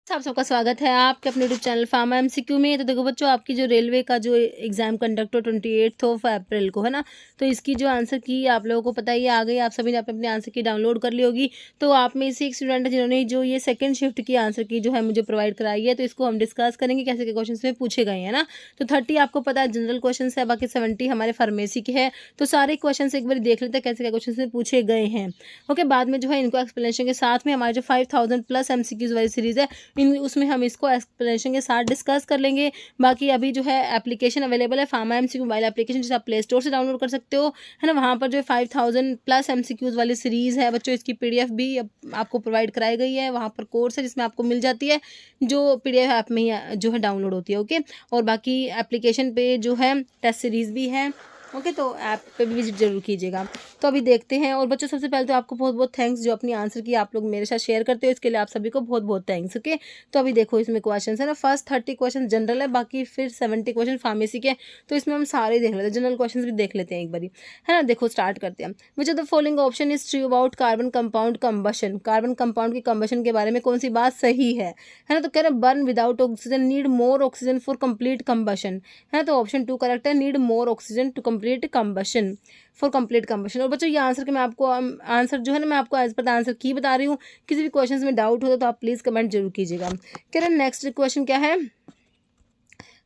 आप सबका स्वागत है आपके अपने यूट्यूब चैनल फार्मा एमसीक्यू में। तो देखो बच्चों, आपकी जो रेलवे का जो एग्ज़ाम कंडक्ट हो 28 अप्रैल को, है ना। तो इसकी जो आंसर की आप लोगों को पता ही आ गई, आप सभी ने अपने आंसर की डाउनलोड कर ली होगी। तो आप में से एक स्टूडेंट है जिन्होंने जो ये सेकंड शिफ्ट की आंसर की जो है मुझे प्रोवाइड कराई है, तो इसको हम डिस्कस करेंगे कैसे के क्वेश्चन में पूछे गए हैं ना। तो 30 आपको पता है जनरल क्वेश्चन है, बाकी 70 हमारे फार्मेसी के हैं। तो सारे क्वेश्चन एक बार देख लेते हैं कैसे क्या क्वेश्चन में पूछे गए हैं। ओके, बाद में जो है इनको एक्सप्लेनेशन के साथ में हमारे जो 5000 प्लस एमसीक्यूज वाली सीरीज़ है उसमें हम इसको एक्सप्लेनेशन के साथ डिस्कस कर लेंगे। बाकी अभी जो है एप्लीकेशन अवेलेबल है फार्मा एमसीक्यू मोबाइल एप्लीकेशन, जिसे आप प्ले स्टोर से डाउनलोड कर सकते हो, है ना। वहाँ पर जो है 5000 प्लस एमसीक्यूज वाली सीरीज़ है बच्चों, इसकी पीडीएफ भी आपको प्रोवाइड कराई गई है। वहाँ पर कोर्स है जिसमें आपको मिल जाती है, जो पीडीएफ ऐप में ही जो है डाउनलोड होती है। ओके, और बाकी एप्लीकेशन पे जो है टेस्ट सीरीज़ भी है। ओके, तो ऐप पे भी विजिट जरूर कीजिएगा। तो अभी देखते हैं। और बच्चों, सबसे पहले तो आपको बहुत बहुत थैंक्स जो अपनी आंसर की आप लोग मेरे साथ शेयर करते हो, इसके लिए आप सभी को बहुत बहुत थैंक्स। ओके, तो अभी देखो इसमें क्वेश्चन है ना, फर्स्ट 30 क्वेश्चन जनरल है, बाकी फिर 70 क्वेश्चन फार्मेसी के। तो इसमें हम सारे देख लेते हैं, जनरल क्वेश्चन भी देख लेते हैं एक बारी, है ना। देखो स्टार्ट करते हैं। विच of the following option is true about carbon compound combustion. Carbon compound की कंबशन के बारे में कौन सी बात सही है ना। तो कह रहे हैं burn without oxygen, need more oxygen for complete combustion, है ना। तो ऑप्शन 2 करेक्ट है, need more oxygen to complete combustion, for complete combustion. और बच्चों, ये आंसर के मैं आपको आंसर जो है ना, मैं आपको एज पर आंसर की बता रही हूँ। किसी भी क्वेश्चन में डाउट होता तो आप प्लीज़ कमेंट जरूर कीजिएगा। कह रहे हैं नेक्स्ट क्वेश्चन क्या है,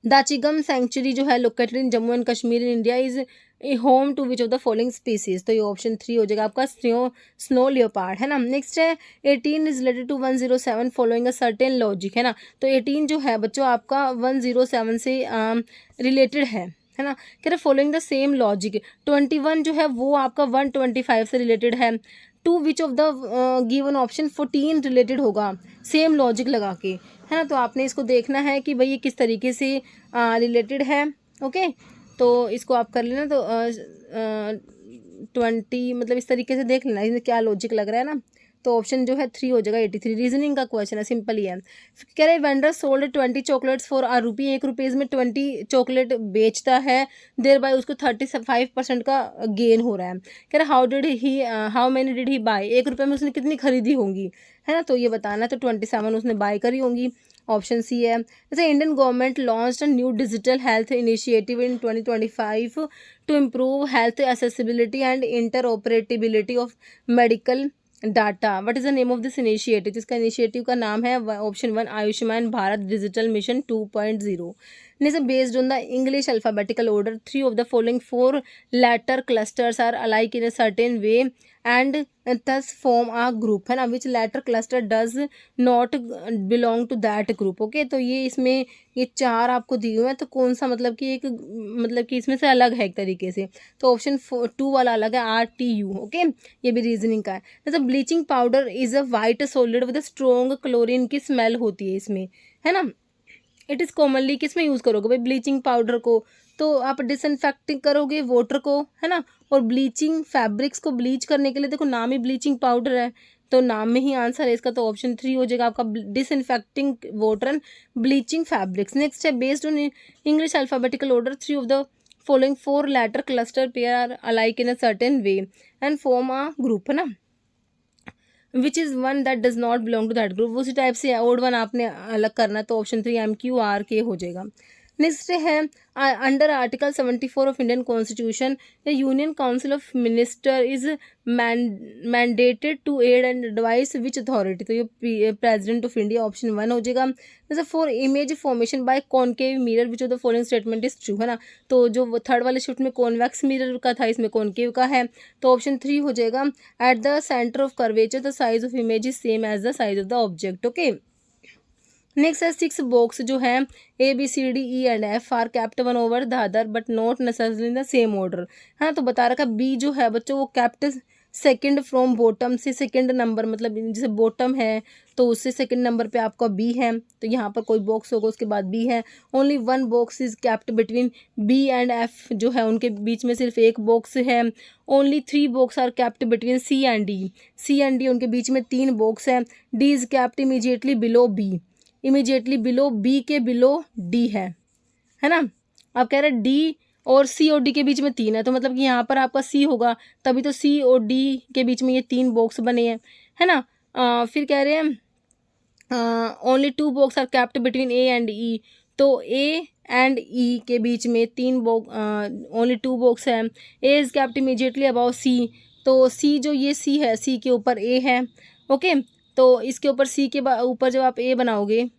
दाचिगम सेंचुरी जो है located in Jammu and Kashmir in India is home to which of the following species. तो ये ऑप्शन 3 हो जाएगा आपका, स्नो लियोपार्ड, है ना। नेक्स्ट है 18 is related to 107 following a certain logic, है ना। तो 18 जो है बच्चों आपका 107 से रिलेटेड है ना। कह रहे फॉलोइंग द सेम लॉजिक। 21 जो है वो आपका 125 से रिलेटेड है। To which of the given option 14 related होगा सेम लॉजिक लगा के, है ना। तो आपने इसको देखना है कि भाई ये किस तरीके से रिलेटेड है। ओके, तो इसको आप कर लेना। तो 20 मतलब इस तरीके से देख लेना इसमें क्या लॉजिक लग रहा है ना। तो ऑप्शन जो है 3 हो जाएगा। 83 रीजनिंग का क्वेश्चन है, सिंपल ही है। कह रहे vendor sold 20 chocolates for ₹1, 1 rupees में 20 चॉकलेट बेचता है, देर बाय उसको 35% का गेन हो रहा है। कह रहे how many did he buy, 1 रुपये में उसने कितनी खरीदी होंगी, है ना। तो ये बताना है। तो 27 उसने बाय करी होंगी, ऑप्शन सी है। जैसे Indian government launched a new digital health initiative in 2025 to improve health accessibility and interoperability of medical data. What is the name of this initiative. इसका इनिशिएटिव का नाम है option 1 Ayushman Bharat digital mission 2.0। Next, based on the English alphabetical order 3 of the following 4 letter clusters are alike in a certain way and thus form a group, है ना। विच letter cluster does not belong to that group. Okay, तो ये इसमें ये 4 आपको दिए हुए हैं, तो कौन सा मतलब कि एक मतलब कि इसमें से अलग है एक तरीके से। तो ऑप्शन 2 वाला अलग है, RTU। ओके, ये भी रीजनिंग का है। जैसे bleaching powder is a white solid with strong chlorine की स्मेल होती है इसमें, है ना। इट इज़ कॉमनली किस में यूज़ करोगे भाई ब्लीचिंग पाउडर को, तो आप डिसइंफेक्टिंग करोगे वाटर को, है ना। और ब्लीचिंग फैब्रिक्स को ब्लीच करने के लिए देखो नाम ही ब्लीचिंग पाउडर है, तो नाम में ही आंसर है इसका। तो ऑप्शन 3 हो जाएगा आपका, disinfecting water and bleaching fabrics. Next है based on English alphabetical order 3 of the following 4 letter cluster pair are alike in a certain way and form a group, है ना। Which is one that does not belong to that group, उसी type से odd one आपने अलग करना है। तो option 3 MQRK हो जाएगा। नेक्स्ट है under article 74 of Indian constitution the union council of minister is mandated to aid and advise which authority. तो ये प्रेसिडेंट ऑफ इंडिया, ऑप्शन 1 हो जाएगा। जैसे for image formation by concave mirror which of the following statement is true, है ना। तो जो third वाले शिफ्ट में कॉन्वेक्स मिरर का था, इसमें कॉनकेव का है। तो ऑप्शन 3 हो जाएगा। At the centre of curvature the size of image is same as the size of the object. Okay, next है 6 बॉक्स जो है ABCDE and F are kept one over the other but not necessarily in the same order, है ना। तो बता रखा B जो है बच्चों वो कैप्ट सेकंड फ्रॉम बॉटम से सेकंड नंबर, मतलब जैसे बॉटम है तो उससे सेकंड नंबर पे आपका B है, तो यहाँ पर कोई बॉक्स होगा उसके बाद B है। Only 1 box is kept between B and F, जो है उनके बीच में सिर्फ एक बॉक्स है। Only 3 box are kept between C and D उनके बीच में 3 बॉक्स है। D is kept immediately below B, immediately below B के बिलो D है ना। आप कह रहे हैं D और C और D के बीच में 3 है, तो मतलब कि यहाँ पर आपका C होगा, तभी तो C और D के बीच में ये 3 बॉक्स बने हैं, है ना। फिर कह रहे हैं only 2 box are kept between A and E, तो ए एंड ई के बीच में 3 बॉक्स, ओनली 2 बॉक्स है। A is kept immediately above C, तो सी जो ये सी है, सी के ऊपर ए है। ओके, तो इसके ऊपर सी के ऊपर जब आप ए बनाओगे, है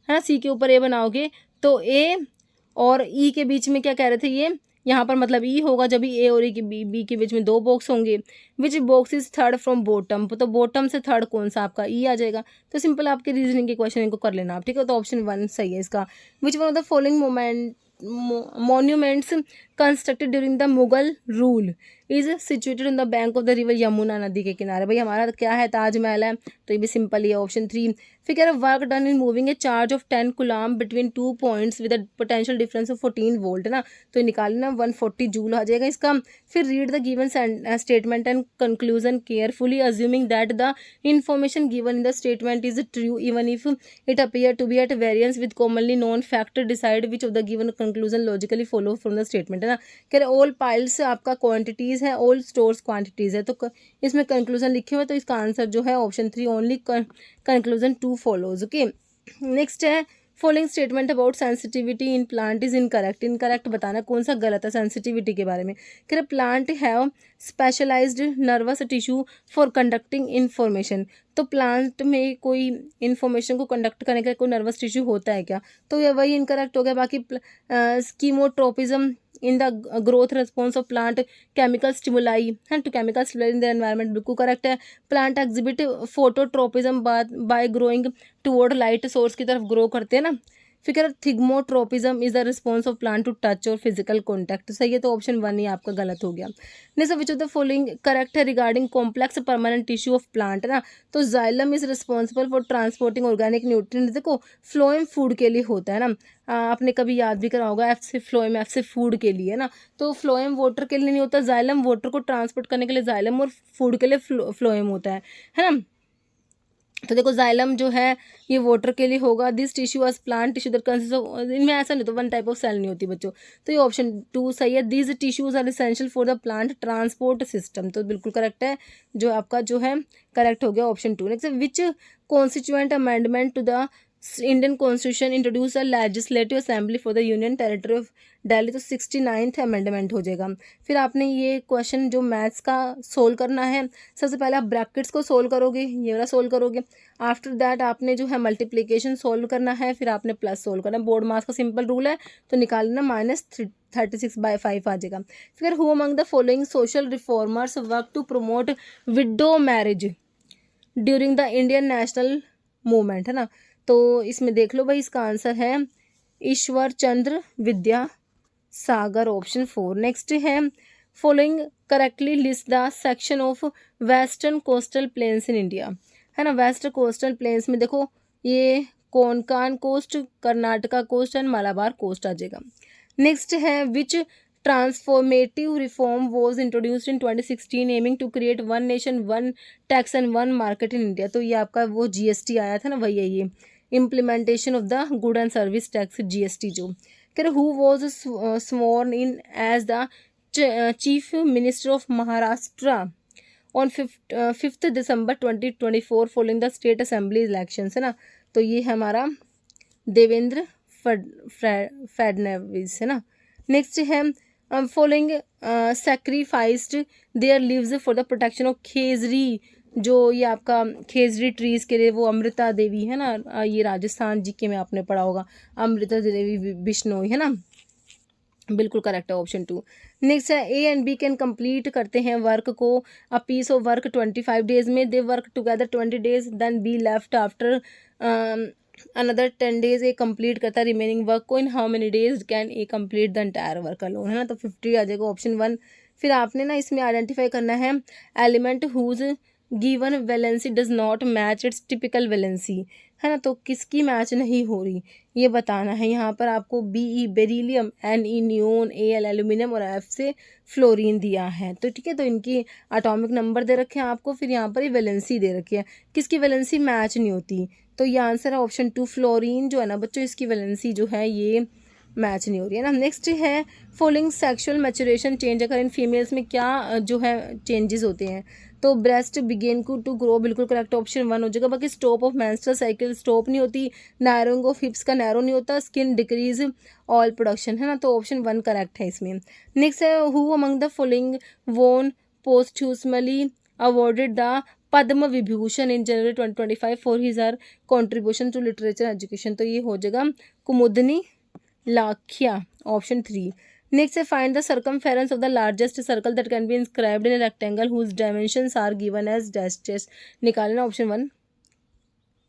ना, सी के ऊपर ए बनाओगे तो ए और ई के बीच में क्या कह रहे थे ये, यहाँ पर मतलब ई होगा जब भी ए और ई के बी के बीच में 2 बॉक्स होंगे। Which box is third from bottom, तो बॉटम से थर्ड कौन सा, आपका ई आ जाएगा। तो सिंपल आपके रीजनिंग के क्वेश्चन इनको कर लेना आप, ठीक है। तो ऑप्शन 1 सही है इसका। Which one of the following monuments constructed during the Mughal rule is situated in the bank of the river Yamuna, नदी के किनारे। भाई हमारा क्या है, ताजमहल है, तो ये भी सिंपल ही है, ऑप्शन 3। फिर कह रहा है work done in moving a charge of 10 coulomb between 2 points with a potential difference of 14 volt, ना, तो निकालना 140 जूल आ जाएगा इसका। फिर read the given statement and conclusion carefully assuming that the information given in the statement is true even if it appear to be at variance with commonly known factor, decide which of the given conclusion logically follow from the statement, है ना। कह रहे all piles आपका quantities है, all stores quantities है, तो इसमें conclusion लिखे हुए, तो इसका आंसर जो है option 3 only conclusion 2 follows. Okay, next है following statement about sensitivity in plant is incorrect. Incorrect बताना कौन सा गलत है सेंसिटिविटी के बारे में। कह रहे plant have specialised nervous tissue for conducting information, तो प्लांट में कोई इन्फॉर्मेशन को कंडक्ट करने का कोई नर्वस टिश्यू होता है क्या, तो ये वही इनकरेक्ट हो गया। बाकी chemotropism in the growth response of plant, chemical stimuli है to chemical stimuli in the environment, बिल्कुल करेक्ट है। Plant exhibit phototropism by growing toward light source की तरफ ग्रो करते हैं ना। फिर thigmotropism is the response of plant to touch और फिजिकल कॉन्टैक्ट, सही है, तो ऑप्शन 1 ही आपका गलत हो गया। Next which of the following correct है regarding complex permanent tissue of plant, ना, तो xylem is responsible for transporting organic nutrient, देखो फ्लोएम फूड के लिए होता है ना, आपने कभी याद भी करा होगा, एफ से फ्लोएम, एफ से फूड के लिए ना, तो फ्लोएम वाटर के लिए नहीं होता, जाइलम वाटर को ट्रांसपोर्ट करने के लिए जाइलम, और फूड के लिए फ्लोएम होता है ना। तो देखो जाइलम जो है ये वाटर के लिए होगा। This tissue as plant tissue that consist of, इनमें ऐसा नहीं तो वन टाइप ऑफ सेल नहीं होती बच्चों, तो ये ऑप्शन 2 सही है। This tissues are essential for the plant transport system, तो बिल्कुल करेक्ट है, जो आपका जो है करेक्ट हो गया option 2। Next which constituent amendment to the Indian constitution introduce a legislative assembly for the union territory of Delhi, तो 69th अमेंडमेंट हो जाएगा। फिर आपने ये क्वेश्चन जो मैथ्स का सोल्व करना है, सबसे पहले आप ब्रैकेट्स को सोल्व करोगे, ये वाला सोल्व करोगे। आफ्टर दैट आपने जो है मल्टीप्लिकेशन सोल्व करना है, फिर आपने प्लस सोल्व करना है। बोर्ड मास का सिंपल रूल है, तो निकालना -36/5 आ जाएगा। फिर who among the following social reformers work to promote widow marriage during the Indian national movement, है ना, तो इसमें देख लो भाई, इसका आंसर है ईश्वर चंद्र विद्या सागर, ऑप्शन 4। नेक्स्ट है following correctly list the section of western coastal plains in India, है ना। वेस्टर्न कोस्टल प्लेन्स में देखो ये Konkan coast, Karnataka coast and Malabar coast आ जाएगा। नेक्स्ट है which transformative reform was introduced in 2016 aiming to create one nation one tax and one market in India, तो ये आपका वो GST आया था ना, वही है ये implementation of the good and service tax GST जो। कह who was sworn in as the chief minister of Maharashtra on 5 December 2024 following the state assembly elections, है ना, तो ये हमारा देवेंद्र फडणवीस, है ना। नेक्स्ट है following sacrificed their lives for the protection of khejri, जो ये आपका खेजरी ट्रीज के लिए वो अमृता देवी, है ना, ये राजस्थान जीके में आपने पढ़ा होगा, अमृता देवी बिश्नोई, है ना, बिल्कुल करेक्ट है ऑप्शन 2। नेक्स्ट है A and B can complete करते हैं वर्क को a piece of work 25 days में, they work together 20 days, then B left after another 10 days, A complete करता है रिमेनिंग वर्क को, in how many days can A complete the entire work alone, है ना, तो 50 आ जाएगा option 1। फिर आपने ना इसमें आइडेंटिफाई करना है element whose given valency does not match its typical valency, है ना, तो किसकी मैच नहीं हो रही ये बताना है। यहाँ पर आपको BE beryllium, NE neon, AL aluminium और F से फ्लोरीन दिया है, तो ठीक है, तो इनकी एटॉमिक नंबर दे रखे हैं आपको, फिर यहाँ पर ये वैलेंसी दे रखी है, किसकी वैलेंसी मैच नहीं होती, तो ये आंसर है ऑप्शन 2 फ्लोरीन जो है ना बच्चों, इसकी वैलेंसी जो है ये मैच नहीं हो रही है ना। नेक्स्ट है फॉलोइंग सेक्सुअल मैचुरेशन चेंज अगर इन फीमेल्स में क्या जो है चेंजेस होते हैं, तो ब्रेस्ट बिगेन टू ग्रो बिल्कुल करेक्ट ऑप्शन 1 हो जाएगा। बाकी stop of menstrual cycle stop नहीं होती, नैरोइंग ऑफ हिप्स का नैरो नहीं होता, स्किन डिक्रीज ऑयल प्रोडक्शन है ना, तो ऑप्शन 1 करेक्ट है इसमें। नेक्स्ट है who among the following won posthumously awarded the Padma Vibhushan in January 2025 for his or contribution to literature education, तो ये हो जाएगा कुमुदनी लाखिया ऑप्शन 3। नेक्स्ट है find the circumference of the largest circle that can be inscribed in a rectangle whose dimensions are given as dash dash, निकालना option 1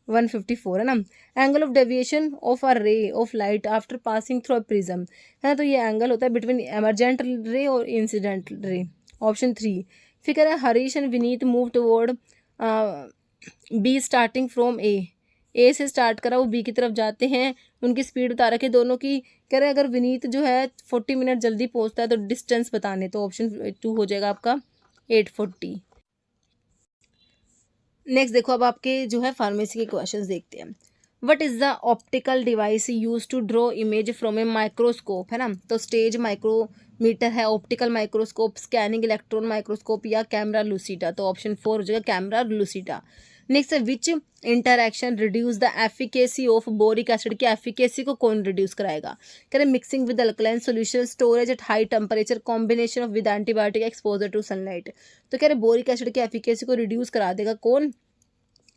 154 है ना। Angle of deviation of a ray of light after passing through a prism है ना, तो ये angle होता है between emergent रे और इंसिडेंट रे, ऑप्शन 3। फिर कह रहा है Harish and Vineet move toward B starting from A से स्टार्ट करा, वो बी की तरफ जाते हैं, उनकी स्पीड बता रखे दोनों की। कह रहे हैं अगर विनीत जो है 40 मिनट जल्दी पहुंचता है तो डिस्टेंस बताने, तो ऑप्शन 2 हो जाएगा आपका 840। नेक्स्ट देखो अब आपके जो है फार्मेसी के क्वेश्चंस देखते हैं। What is the optical device used to draw image from a microscope है ना, तो स्टेज माइक्रोमीटर है, optical microscope, scanning electron microscope या कैमरा लूसिडा, तो ऑप्शन 4 हो जाएगा कैमरा लूसिडा। नेक्स्ट है which interaction reduce the efficacy of boric acid, की एफिकेसी को कौन रिड्यूस कराएगा। कह रहे mixing with alkaline solution, storage at high temperature, combination of with antibiotic, exposure to sunlight, तो कह रहे बोरिक एसिड की एफिकेसी को रिड्यूस करा देगा कौन,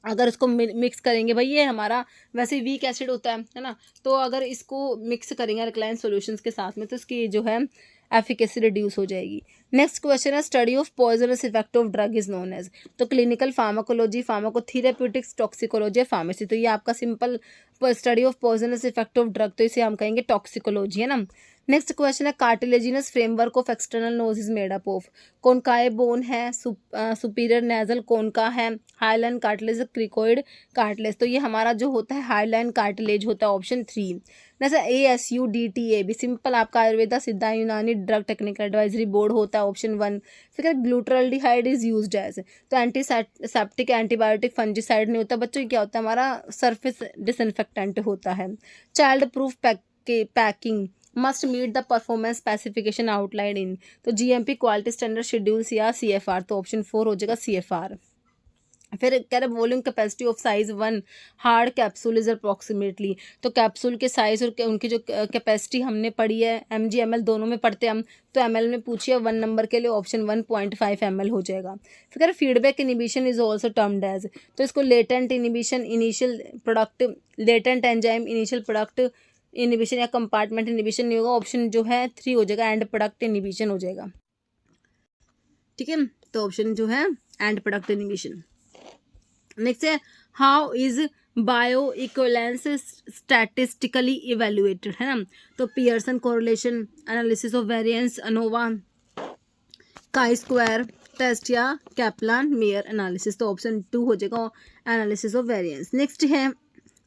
अगर इसको मिक्स करेंगे। भाई ये हमारा वैसे वीक एसिड होता है ना, तो अगर इसको मिक्स करेंगे अल्कलाइन सॉल्यूशंस के साथ में तो इसकी जो है एफिकेसी रिड्यूस हो जाएगी। नेक्स्ट क्वेश्चन है study of poisonous effect of drug is known as, तो clinical pharmacology, pharmacotherapeutics, toxicology, pharmacy, तो ये आपका simple study of poisonous effect of drug, तो इसे हम कहेंगे टॉक्सिकोलॉजी है ना। नेक्स्ट क्वेश्चन है cartilaginous framework of external nose is made up of, conchae bone है, सुपीरियर नेजल कॉनका है, हाईलाइन कार्टिलेज, क्रिकोइड कार्टिलेज, तो ये हमारा जो होता है हाईलाइन कार्टिलेज होता है, ऑप्शन 3। जैसे ASUDTA भी सिंपल आपका आयुर्वेदा सिद्धा यूनानी ड्रग टेक्निकल एडवाइजरी बोर्ड होता है, ऑप्शन 1। फिर ग्लूटरल्डिहाइड इज यूज्ड एज, तो एंटीसेप्टिक एंटीबायोटिक फंजीसाइड नहीं होता बच्चों, क्या होता है हमारा सरफेस डिसइंफेक्टेंट होता है। Child proof packing must meet the performance specification outline in, तो GMP क्वालिटी स्टैंडर्ड शेड्यूल्स या CFR, तो ऑप्शन 4 हो जाएगा CFR। फिर कह रहे volume capacity of size 1 hard capsule is approximately, तो कैप्सूल के साइज और उनकी जो कैपेसिटी हमने पढ़ी है mg ml दोनों में पढ़ते हैं हम, तो ml में पूछिए 1 नंबर के लिए ऑप्शन 1.5 ml हो जाएगा। फिर कह रहे feedback inhibition is also termed as, तो इसको latent inhibition, initial product, latent enzyme, initial product inhibition या कंपार्टमेंट इनिबिशन नहीं होगा, ऑप्शन जो है 3 हो जाएगा एंड प्रोडक्ट इनिबिशन हो जाएगा, ठीक है, तो ऑप्शन जो है एंड प्रोडक्ट इनिबिशन। नेक्स्ट है how is bioequivalence statistically evaluated है ना, तो Pearson correlation, analysis of variance, ANOVA, chi square test या कैप्लान मेयर एनालिसिस, तो ऑप्शन 2 हो जाएगा एनालिसिस ऑफ वेरिएंस। नेक्स्ट है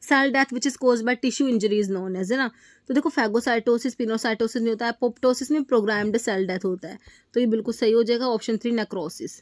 cell death which is caused by tissue injury is known as है ना, तो देखो फैगोसाइटोसिस पिनोसाइटोसिस नहीं होता है, पोप्टोसिस में प्रोग्राम्ड सेल डेथ होता है, तो ये बिल्कुल सही हो जाएगा option 3 necrosis.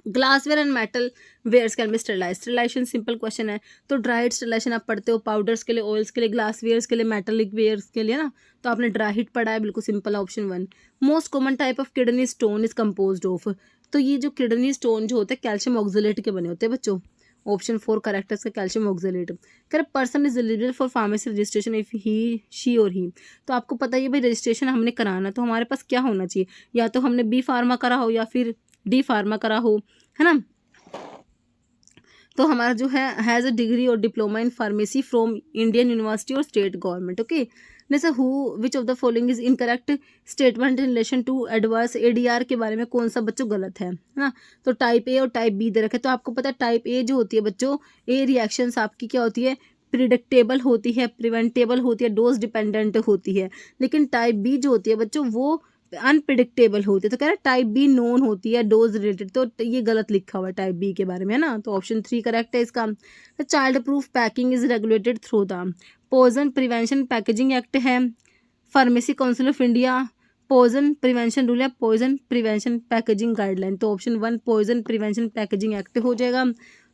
Glassware and metal wares can be sterilize, sterilization simple question है, तो ड्राइड स्टरलाइजेशन आप पढ़ते हो पाउडर्स के लिए, ऑयल्स के लिए, ग्लासवेयर्स के लिए, मेटलिक वेयर्स के लिए ना, तो आपने ड्राई हीट पढ़ा है, बिल्कुल simple option 1। Most common type of kidney stone is composed of, तो ये जो किडनी स्टोन जो होते हैं कैल्शियम ऑक्सलेट के बने होते हैं बच्चों, ऑप्शन 4 करेक्ट है इसका कैल्शियम ऑक्सलेट। कर person is eligible for pharmacy registration if he she और ही, तो आपको पता ही है भाई रजिस्ट्रेशन हमने कराना तो हमारे पास क्या होना चाहिए, या तो हमने B फार्मा करा हो या फिर D फार्मा करा हो, है ना, तो हमारा जो है हैज़ अ डिग्री और diploma in pharmacy from Indian university और स्टेट गवर्नमेंट, ओके। जैसे who which of the following is incorrect statement in relation to adverse ADR के बारे में कौन सा बच्चों गलत है ना, तो टाइप A और टाइप B दे रखे, तो आपको पता है टाइप A जो होती है बच्चों, A रिएक्शंस आपकी क्या होती है, प्रिडिक्टेबल होती है, प्रिवेंटेबल होती है, डोज डिपेंडेंट होती है, लेकिन टाइप B जो होती है बच्चों वो अनप्रिडिक्टेबल होती है, तो कह रहे हैं टाइप B नोन होती है, डोज रिलेटेड, तो ये गलत लिखा हुआ है टाइप B के बारे में है ना, तो ऑप्शन 3 करेक्ट है इसका। Child proof packing is regulated through the poison prevention packaging act है, pharmacy council of India, poison prevention rule या पॉइजन प्रिवेंशन पैकेजिंग गाइडलाइन, तो option 1 poison prevention packaging act हो जाएगा।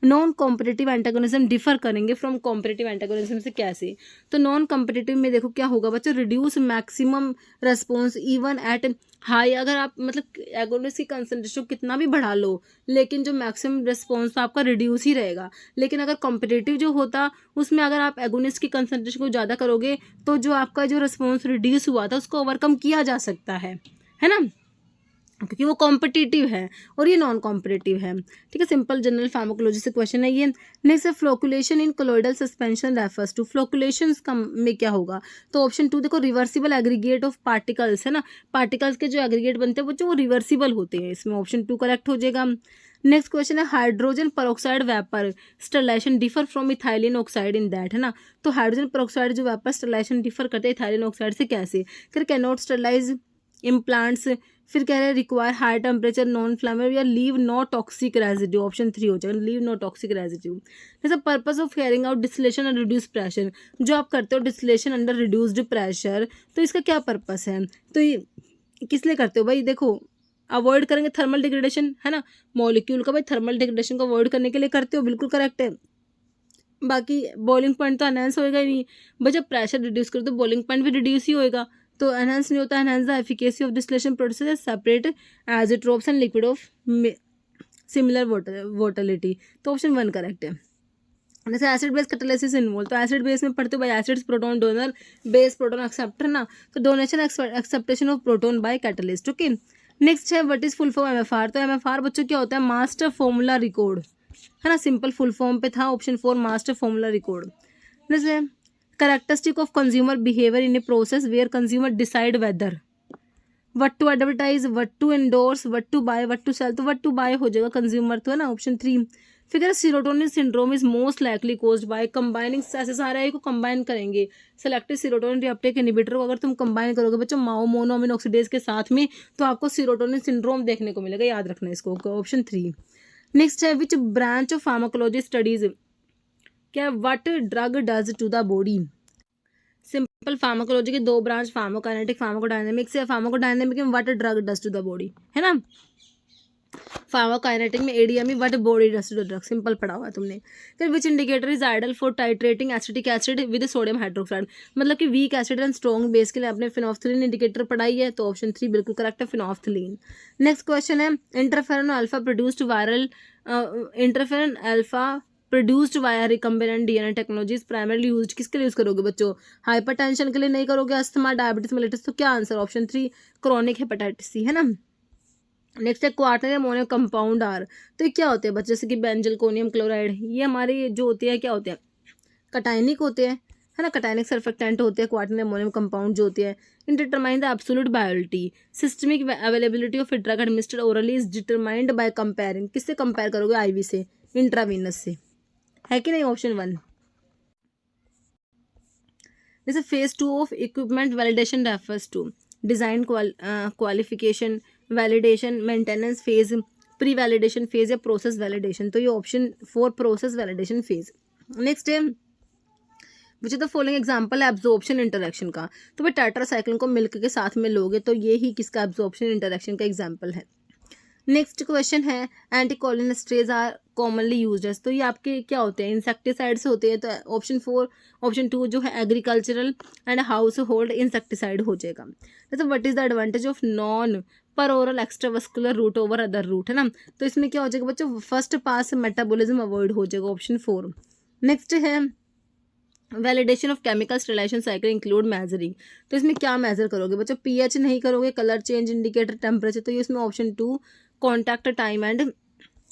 नॉन कॉम्पिटिटिव एंटागोनिज्म डिफर करेंगे from competitive antagonism से कैसे? तो non competitive में देखो क्या होगा बच्चों, reduce maximum response even at high. अगर आप मतलब एगोनिस्ट की कंसंट्रेशन कितना भी बढ़ा लो, लेकिन जो मैक्सिमम रिस्पॉन्स तो आपका रिड्यूस ही रहेगा। लेकिन अगर कॉम्पिटिटिव जो होता उसमें अगर आप एगोनिस्ट की कंसंट्रेशन को ज़्यादा करोगे तो जो आपका जो रिस्पॉन्स रिड्यूस हुआ था उसको ओवरकम किया जा सकता है ना, क्योंकि वो कॉम्पिटिटिव है और ये नॉन कॉम्पिटिटिव है। ठीक है, सिंपल जनरल फार्माकोलॉजी से क्वेश्चन है ये। नेक्स्ट है flocculation in colloidal suspension refers to. Flocculations का में क्या होगा? तो ऑप्शन 2 देखो, रिवर्सिबल एग्रीगेट ऑफ पार्टिकल्स है ना, पार्टिकल्स के जो एग्रीगेट बनते हैं वो जो रिवर्सिबल होते हैं, इसमें ऑप्शन 2 करेक्ट हो जाएगा। नेक्स्ट क्वेश्चन है hydrogen peroxide vapour sterilization differ from ethylene oxide in that, है ना। तो हाइड्रोजन पेरोक्साइड जो वेपर स्टरलाइजेशन डिफर करते हैं इथाइलिन ऑक्साइड से कैसे? फिर कैन नॉट स्टरलाइज इम्प्लांट्स, फिर कह रहे हैं require high temperature non flammable या leave no toxic residue, option 3 हो जाएगा, लीव नो टॉक्सिक रेजिड्यू। जैसे purpose of carrying out distillation and reduce pressure, जो आप करते हो डिस्टिलेशन अंडर रिड्यूस्ड प्रेशर, तो इसका क्या पर्पस है? तो ये किस लिए करते हो भाई? देखो, अवॉइड करेंगे थर्मल डिग्रेडेशन, है ना, मॉलिक्यूल का भाई थर्मल डिग्रेडेशन को अवॉइड करने के लिए करते हो, बिल्कुल करेक्ट है। बाकी बॉइलिंग पॉइंट तो एनहांस होएगा ही नहीं भाई, जब प्रेशर रिड्यूस करो तो बॉइलिंग पॉइंट भी रिड्यूस ही होएगा, तो एनहांस नहीं होता। Enhance the efficacy of distillation process separate as it drops and liquid of similar volatility, तो ऑप्शन 1 करेक्ट है। जैसे एसिड बेस कैटालिसिस इन्वॉल्व, तो एसिड बेस में पढ़ते हो भाई, acids proton donor, base proton acceptor ना, तो donation acceptation of proton by catalyst. Okay, next है what is full form MFR. तो एमएफआर बच्चों क्या होता है? मास्टर फॉर्मूला रिकॉर्ड, है ना, सिंपल फुल फॉर्म पे था, ऑप्शन 4 मास्टर फॉर्मूला रिकॉर्ड। जैसे characteristic of consumer behaviour in a process where consumer decide whether what to advertise, what to endorse, what to buy, what to sell, तो what to buy हो जाएगा consumer, तो है ना, option 3। Figure serotonin syndrome is most likely caused by combining, ऐसे सारे है को कंबाइन करेंगे, सेलेक्टिव सीरोटोनिन रिएप्टेक इनहिबिटर को अगर तुम कंबाइन करोगे बच्चों माओ मोनोअमीन ऑक्सीडेज के साथ में, तो आपको सीरोटोनिन सिंड्रोम देखने को मिलेगा, याद रखना इसको, ऑप्शन 3। नेक्स्ट है which branch of pharmacology studies, क्या what drug does to the body. Simple pharmacology के 2 ब्रांच, फार्माकोकाइनेटिक फार्माकोडायनेमिक्स है। फार्माकोडायनेमिक में what drug does to the body, है ना। फार्माकोकाइनेटिक में ADME what body does to the drug, simple पढ़ा हुआ है तुमने। फिर which indicator is ideal for titrating acetic acid with sodium hydroxide, मतलब कि weak acid and strong base के लिए आपने फिनोफ्थलीन इंडिकेटर पढ़ाई है, तो ऑप्शन 3 बिल्कुल करेक्ट है, फिनोफ्थलीन। नेक्स्ट क्वेश्चन है interferon alpha produced viral, interferon alpha produced via recombinant DNA technologies primarily used किसके लिए यूज करोगे बच्चों? हाइपरटेंशन के लिए नहीं करोगे, अस्थमा, डायबिटीज, मेलिटस, तो क्या answer? Option 3 chronic hepatitis C, है ना। नेक्स्ट है क्वार्टरनरी अमोनियम कंपाउंड आर, तो ये क्या होते हैं बच्चे? जैसे कि बेंजलकोनियम क्लोराइड, ये हमारे जो होते हैं क्या होते हैं? कटाइनिक होते हैं, है ना, कटाइनिक सर्फेक्टेंट होते हैं क्वार्टरनरी अमोनियम कंपाउंड जो होते हैं। In determine the absolute bioavailability, systemic availability of drug administered orally is determined by comparing, किससे कंपेयर करोगे? आईवी से, इंट्रावीनस से, है कि नहीं, ऑप्शन 1। जैसे phase 2 of equipment validation refers to design qualification validation maintenance phase, pre validation phase या process validation, तो ये option 4 process validation phase. Next है which is the following example absorption interaction का, तो भाई टेट्रासाइक्लिन को मिल्क के साथ में लोगे तो ये ही किसका एब्जॉर्प्शन इंटरेक्शन का एग्जांपल है। नेक्स्ट क्वेश्चन है एंटीकोलिनेस्टरेज आर कॉमनली यूज्ड एज, तो ये आपके क्या होते हैं? इंसेक्टिसाइड्स होते हैं, तो ऑप्शन 2 जो है agricultural and household insecticide हो जाएगा। जैसे what is the advantage of non per oral extravascular route over other route, है ना, तो इसमें क्या हो जाएगा बच्चों? फर्स्ट पास मेटाबॉलिज्म अवॉइड हो जाएगा, ऑप्शन 4। नेक्स्ट है validation of chemical sterilization cycle include measuring, तो इसमें क्या मेजर करोगे बच्चों? पीएच नहीं करोगे, कलर चेंज इंडिकेटर, टेम्परेचर, तो ये इसमें option 2 contact time and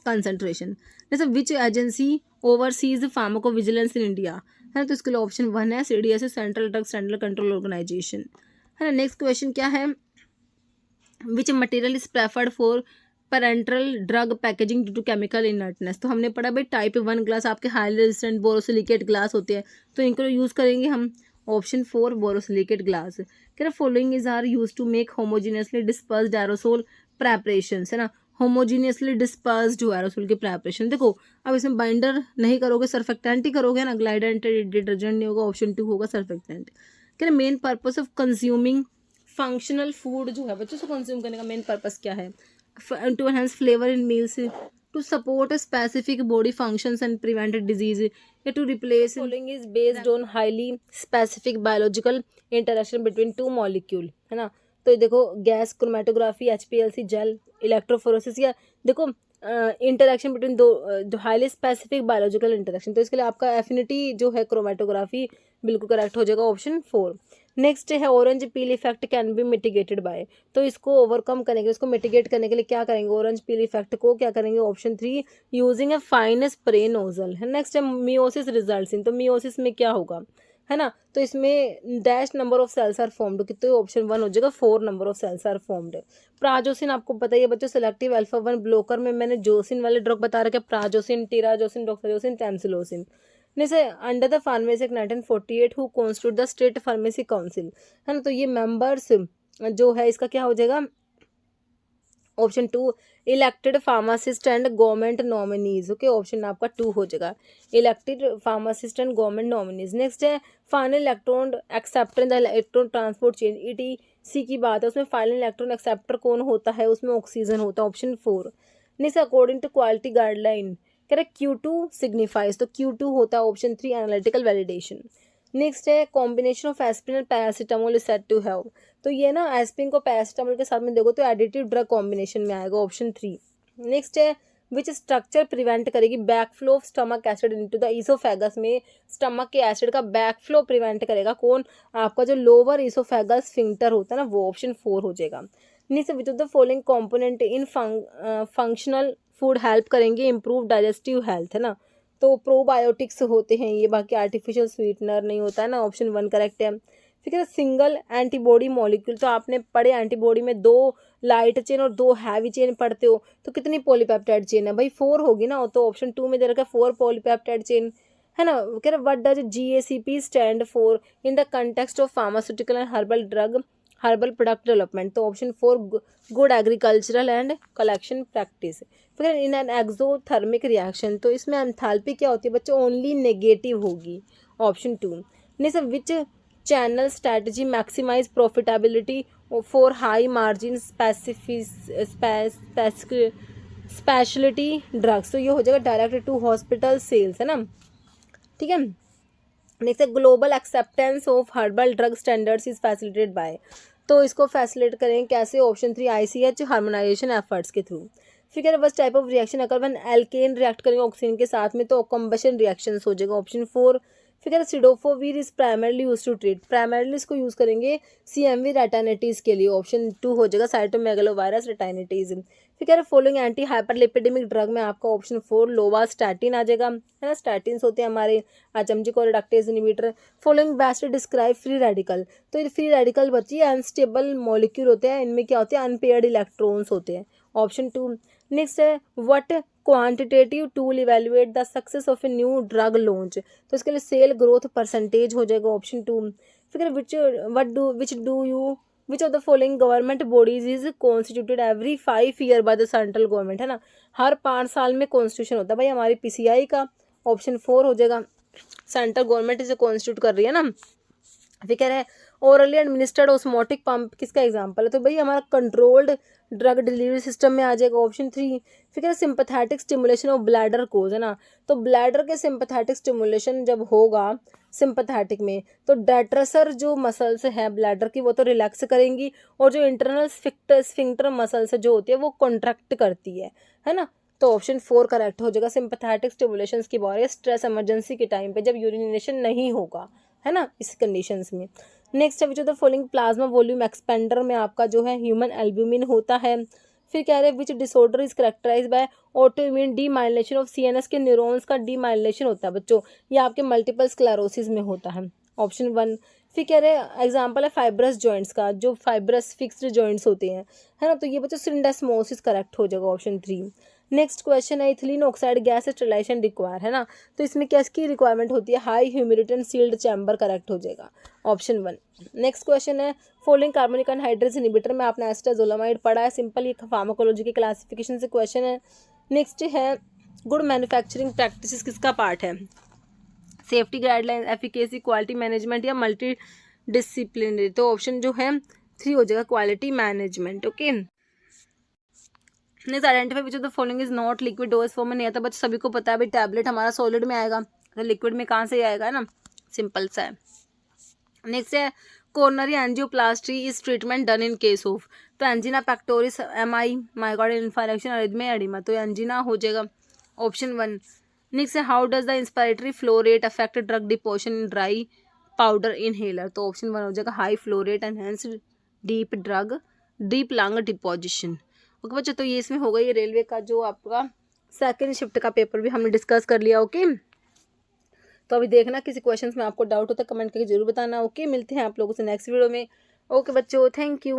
concentration. जैसे which agency oversees pharmacovigilance in India, है ना, तो इसके लिए ऑप्शन 1 है CDS, central drug standard control organisation, है ना। नेक्स्ट क्वेश्चन क्या है? Which material is preferred for parenteral drug packaging due to chemical inertness, तो हमने पढ़ा भाई टाइप 1 ग्लास आपके हाईली रेजिस्टेंट बोरोसिलिकेट ग्लास होते हैं, तो इनको यूज़ करेंगे हम, ऑप्शन 4 बोरोसिलिकेट ग्लास। कह रहा following is are use to make homogeneously dispersed aerosol preparation, है ना, होमोजीनियसली डिस्पर्स्ड एरोसोल की प्रेपरेशन। देखो अब इसमें बाइंडर नहीं करोगे, सर्फेक्टेंट ही करोगे ना, ग्लाइडेंट डिटर्जेंट नहीं होगा, ऑप्शन 2 होगा सर्फेक्टेंट। कह रहे main purpose of consuming functional food जो है बच्चों से कंज्यूम करने का मेन पर्पस क्या है? To enhance flavour in meals, to support specific body functions and prevent disease, या to replace. Following is based on highly specific biological interaction between two molecule, है ना। तो ये देखो gas chromatography, HPLC gel, electrophoresis, या देखो interaction between दो highly specific biological interaction. तो इसके लिए आपका एफिनिटी जो है क्रोमेटोग्राफी बिल्कुल करेक्ट हो जाएगा, ऑप्शन 4। नेक्स्ट है orange peel effect can be mitigated by, तो इसको ओवरकम करने के लिए, इसको मिटिगेट करने के लिए क्या करेंगे, ऑरेंज पील इफेक्ट को क्या करेंगे, option 3 using a fine spray nozzle है। नेक्स्ट है मियोसिस रिजल्ट्स इन, तो मियोसिस में क्या होगा, है ना। तो इसमें dash number of cells are formed, कितने, ऑप्शन 1 हो जाएगा 4 number of cells are formed. Prazosin आपको पता ही है बच्चों, सेलेक्टिव अल्फा 1 ब्लॉकर में मैंने जोसिन वाले ड्रग बता रखे, प्राजोसिन, टिराजोसिन, डॉक्साजोसिन, टैमसिलोसिन। जैसे under the pharmacy act 1948 who constitute the state pharmacy council, है ना। तो ये मेंबर्स जो है इसका क्या हो जाएगा, option 2 elected pharmacist and government nominees, okay, option आपका 2 हो जाएगा, elected pharmacist and government nominees. Next है final electron acceptor in the electron transport chain, ETC की बात है, उसमें फाइनल इलेक्ट्रॉन एक्सेप्टर कौन होता है, उसमें ऑक्सीजन होता है, option 4। Next according to quality guideline कह रहे Q2 सिग्निफाइज, तो Q2 होता है ऑप्शन 3 एनालिटिकल वैलिडेशन। नेक्स्ट है combination of aspirin and paracetamol is said to have, तो ये ना एस्पिरिन को पैरासीटामोल के साथ में देखो तो एडिटिव ड्रग कॉम्बिनेशन में आएगा, ऑप्शन 3। नेक्स्ट है विच स्ट्रक्चर प्रिवेंट करेगी backflow of stomach acid into the oesophagus, में स्टमक के एसिड का बैकफ्लो प्रिवेंट करेगा कौन, आपका जो लोअर ईसोफेगस स्फिंक्टर होता है ना, वो ऑप्शन 4 हो जाएगा। Next which of the following component in functional food help करेंगे इम्प्रूव डाइजेस्टिव हेल्थ, है ना। तो प्रोबायोटिक्स होते हैं ये, बाकी आर्टिफिशियल स्वीटनर नहीं होता है ना, ऑप्शन 1 करेक्ट है। फिर है सिंगल एंटीबॉडी मॉलिक्यूल, तो आपने पढ़े एंटीबॉडी में 2 लाइट चेन और 2 हैवी चेन पढ़ते हो, तो कितनी पॉलीपेप्टाइड चेन है भाई, 4 होगी ना, तो ऑप्शन 2 में दे रखा है 4 पॉलीपेप्टाइड चेन, है ना। कह रहे what does GACP stand for in the context of pharmaceutical and herbal product development, तो option 4 good agricultural and collection practice. फिर इन एन एक्सोथर्मिक रिएक्शन, तो इसमें एंथैल्पी क्या होती है बच्चों, ओनली नेगेटिव होगी, option 2। Next which channel strategy maximize profitability for high margin speciality drugs, तो ये हो जाएगा डायरेक्ट टू हॉस्पिटल सेल्स, है ना, ठीक है। Next global acceptance of herbal drug standards is facilitated bye, तो इसको फैसिलिटेट करेंगे कैसे, ऑप्शन 3 ICH हार्मोनाइजेशन एफर्ट्स के थ्रू। फिर बस टाइप ऑफ रिएक्शन अगर वन एल्केन रिएक्ट करेंगे ऑक्सीजन के साथ में, तो कंबशन रिएक्शंस हो जाएगा, ऑप्शन 4। फिर cidofovir is primarily use to treat, primarily इसको यूज करेंगे CMV रेटाइनिटीज के लिए, ऑप्शन 2 हो जाएगा साइटोमेगालोवायरस रेटाइनिटीज। फिर फॉलोइंग एंटी हाइपरलिपिडेमिक ड्रग में आपका ऑप्शन 4 लोवास्टैटिन आ जाएगा, है ना, स्टैटिन्स होते हैं हमारे अचमजिक और reductase inhibitor. Following best describe free radical, तो ये फ्री रेडिकल बच्चे अनस्टेबल मॉलिक्यूल होते हैं, इनमें क्या होते हैं, अनपेयर्ड इलेक्ट्रॉन्स होते हैं, ऑप्शन 2। नेक्स्ट है what quantitative tool evaluate the success of a new drug launch, तो इसके लिए सेल ग्रोथ परसेंटेज हो जाएगा, ऑप्शन 2। फिर विच of the following government bodies is constituted every 5 year by the central government, है ना, हर 5 साल में कॉन्स्टिट्यूशन होता है भाई हमारी PCI का, ऑप्शन 4 हो जाएगा, सेंट्रल गवर्नमेंट इसे कॉन्स्टिट्यूट कर रही है ना। फिर कह रहे हैं ओरली एडमिनिस्टर्ड ऑस्मोटिक पंप किसका एग्जांपल है, तो भाई हमारा कंट्रोल्ड ड्रग डिलीवरी सिस्टम में आ जाएगा, ऑप्शन 3। फिर है सिंपैथेटिक स्टिमुलेशन ऑफ ब्लैडर कोज, है ना, तो ब्लैडर के सिंपैथेटिक स्टिमुलेशन जब होगा सिंपैथेटिक में, तो डेट्रेसर जो मसल्स है ब्लैडर की वो तो रिलैक्स करेंगी, और जो इंटरनल स्फिंक्टर मसल्स जो होती है वो कॉन्ट्रैक्ट करती है ना, तो ऑप्शन 4 करेक्ट हो जाएगा। सिंपैथेटिक स्टिमुलेशन की बात है स्ट्रेस इमरजेंसी के टाइम पे जब यूरिनेशन नहीं होगा, है ना, इस कंडीशंस में। नेक्स्ट है विच of the following plasma volume expander में आपका जो है ह्यूमन एल्ब्यूमिन होता है। फिर कह रहे हैं which disorder is characterize by autoimmune demyelination of CNS के न्यूरॉन्स का डीमाइलेशन होता है बच्चों, ये आपके मल्टीपल स्क्लेरोसिस में होता है, ऑप्शन 1। फिर कह रहे हैं एग्जांपल है फाइब्रस जॉइंट्स का, जो फाइब्रस फिक्स्ड जॉइंट्स होते हैं, है ना, तो ये बच्चों सिंडेस्मोसिस करेक्ट हो जाएगा, ऑप्शन 3। नेक्स्ट क्वेश्चन है ethylene oxide gas sterilization require, है ना, तो इसमें क्या इसकी रिक्वायरमेंट होती है, high humidity and sealed chamber correct हो जाएगा, ऑप्शन 1। नेक्स्ट क्वेश्चन है फॉलोइंग कार्बोनिक एनहाइड्रेज इनहिबिटर में आपने एस्टाजोलामाइड पढ़ा है, सिंपल ये फार्माकोलॉजी के क्लासिफिकेशन से क्वेश्चन है। नेक्स्ट है गुड मैन्युफैक्चरिंग प्रैक्टिसेस किसका पार्ट है, safety guideline, efficacy, quality management या मल्टी डिसिप्लिनरी, तो ऑप्शन जो है 3 हो जाएगा quality management, okay. Next identify which of the following is not liquid dose form में नहीं आता, बच्चे सभी को पता है भाई टैबलेट हमारा सॉलिड में आएगा, तो लिक्विड में कहाँ से आएगा ना, सिंपल सा है। नेक्स्ट है coronary angioplasty is treatment done in case of, तो angina pectoris, MI, myocardial infarction, arrhythmia, edema, तो एंजिना हो जाएगा ऑप्शन 1। नेक्स्ट है how does the inspiratory flow rate affect drug deposition in dry powder inhaler, तो option 1 हो जाएगा high flow rate enhance deep lung deposition. Okay बच्चों, तो ये इसमें होगा ये रेलवे का जो आपका सेकंड शिफ्ट का पेपर भी हमने डिस्कस कर लिया। ओके, तो अभी देखना किसी क्वेश्चंस में आपको डाउट होता है कमेंट करके जरूर बताना। ओके, मिलते हैं आप लोगों से नेक्स्ट वीडियो में। ओके बच्चों, थैंक यू।